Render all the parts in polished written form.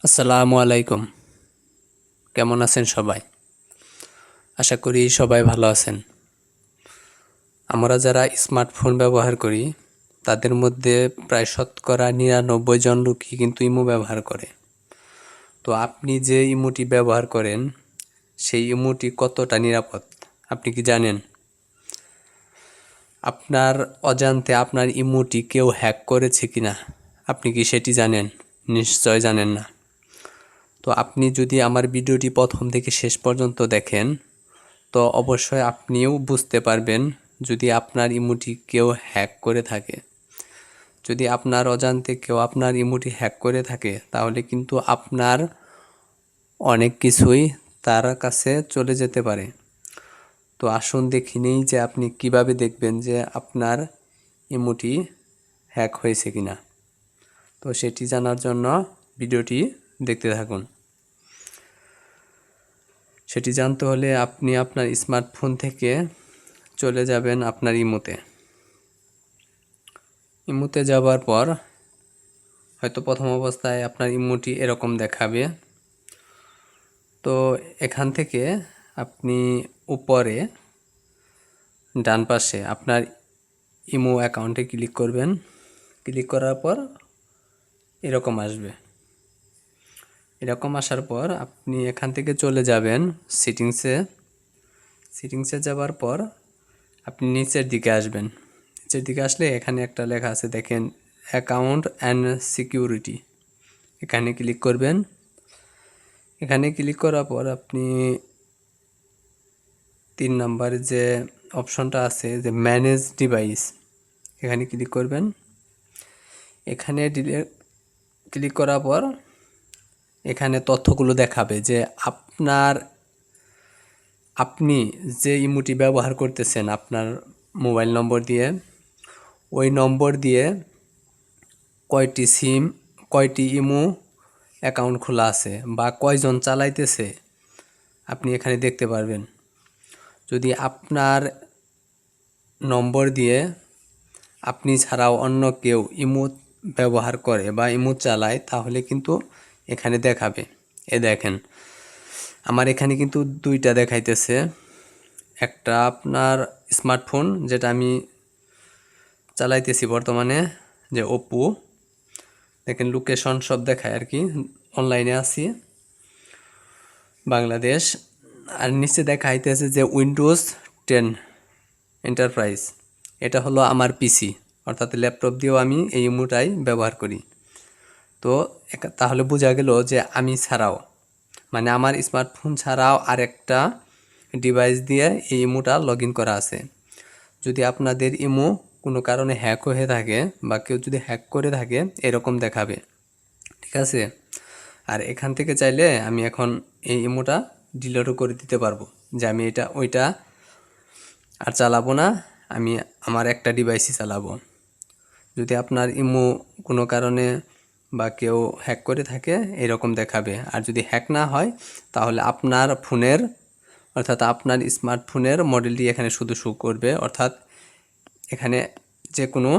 আসসালামু আলাইকুম। কেমন আছেন সবাই? আশা করি সবাই ভালো আছেন। আমরা যারা স্মার্টফোন ব্যবহার করি তাদের মধ্যে প্রায় শতকরা ৯৯ জন লোকই কিন্তু ইমো ব্যবহার করে। তো আপনি যে ইমোটি ব্যবহার করেন সেই ইমোটি কতটা নিরাপদ আপনি কি জানেন? আপনার অজান্তে আপনার ইমোটি কেউ হ্যাক করেছে কিনা আপনি কি সেটি জানেন? নিশ্চয় জানেন না। তো আপনি যদি আমার ভিডিওটি প্রথম থেকে শেষ পর্যন্ত দেখেন তো অবশ্যই আপনিও বুঝতে পারবেন যদি আপনার ইমোটি কেউ হ্যাক করে থাকে। যদি আপনার অজান্তে কেউ আপনার ইমোটি হ্যাক করে থাকে তাহলে কিন্তু আপনার অনেক কিছুই তার কাছে চলে যেতে পারে। তো আসুন দেখি নেই যে আপনি কিভাবে দেখবেন যে আপনার ইমোটি হ্যাক হয়েছে কিনা। তো সেটি জানার জন্য ভিডিওটি দেখতে থাকুন। সেটি জানতে হলে আপনি আপনার স্মার্টফোন থেকে চলে যাবেন আপনার ইমোতে। ইমোতে যাওয়ার পর হয়তো প্রথম অবস্থায় আপনার ইমোটি এরকম দেখাবে। তো এখান থেকে আপনি উপরে ডান পাশে আপনার ইমো অ্যাকাউন্টে ক্লিক করবেন। ক্লিক করার পর এরকম আসবে। এরকম আসার পর আপনি এখান থেকে চলে যাবেন সেটিংসে। সেটিংসে যাওয়ার পর আপনি নিচের দিকে আসবেন। নিচের দিকে আসলে এখানে একটা লেখা আছে দেখেন, অ্যাকাউন্ট অ্যান্ড সিকিউরিটি। এখানে ক্লিক করবেন। এখানে ক্লিক করার পর আপনি 3 নম্বরে যে অপশনটা আছে যে ম্যানেজ ডিভাইস, এখানে ক্লিক করবেন। এখানে ক্লিক করার পর এখানে তথ্যগুলো দেখাবে যে আপনি যে ইমোটি ব্যবহার করতেছেন আপনার মোবাইল নম্বর দিয়ে, ওই নম্বর দিয়ে কয়টি ইমো অ্যাকাউন্ট খোলা আছে বা কয়জন চালাইতেছে আপনি এখানে দেখতে পারবেন। যদি আপনার নম্বর দিয়ে আপনি ছাড়াও অন্য কেউ ইমো ব্যবহার করে বা ইমো চালায় তাহলে কিন্তু এখানে দেখাবে। দেখেন আমার এখানে কিন্তু 2টা দেখাইতেছে। একটা আপনার স্মার্টফোন যেটা আমি চালাইতেছি বর্তমানে, যে ওপো, দেখেন লোকেশন সব দেখায় আর কি, অনলাইনে আছি বাংলাদেশ। আর নিচে দেখাইতেছে যে উইন্ডোজ 10 এন্টারপ্রাইজ, এটা হলো আমার পিসি, অর্থাৎ ল্যাপটপ দিয়েও আমি এই ইমোটাই ব্যবহার করি। তো তাহলে বোঝা গেল যে আমি ছাড়াও, মানে আমার স্মার্টফোন ছাড়াও আরেকটা ডিভাইস দিয়ে এই ইমোটা লগ ইন করা আছে। যদি আপনাদের ইমো কোনো কারণে হ্যাক হয়ে থাকে বা কেউ যদি হ্যাক করে থাকে এরকম দেখাবে, ঠিক আছে। আর এখান থেকে চাইলে আমি এখন এই ইমোটা ডিলিটও করে দিতে পারবো, যে আমি ওইটা আর চালাবো না, আমি আমার একটা ডিভাইসই চালাবো। যদি আপনার ইমো কোনো কারণে বা কেউ হ্যাক করে থাকে এরকম দেখাবে। আর যদি হ্যাক না হয় তাহলে আপনার ফোনের, অর্থাৎ আপনার স্মার্টফোনের মডেলটি এখানে শুধু শো করবে, অর্থাৎ এখানে যে কোনো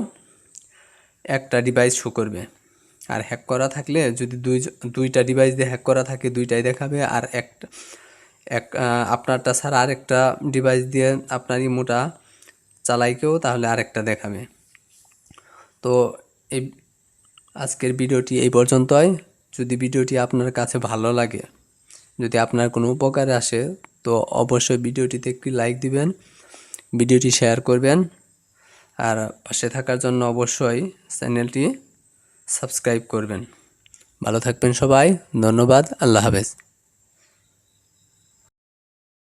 একটা ডিভাইস শো করবে। আর হ্যাক করা থাকলে যদি দুইটা ডিভাইস দিয়ে হ্যাক করা থাকে দুইটাই দেখাবে, আর আপনারটা ছাড়া আরেকটা ডিভাইস দিয়ে আপনার ইমোটা চালাইকেও তাহলে আরেকটা দেখাবে। তো এই আজকের ভিডিওটি এই পর্যন্তই। যদি ভিডিওটি আপনার কাছে ভালো লাগে, যদি আপনার কোনো উপকারে আসে তো অবশ্যই ভিডিওটিতে একটি লাইক দিবেন, ভিডিওটি শেয়ার করবেন, আর পাশে থাকার জন্য অবশ্যই চ্যানেলটি সাবস্ক্রাইব করবেন। ভালো থাকবেন সবাই, ধন্যবাদ, আল্লাহ হাফেজ।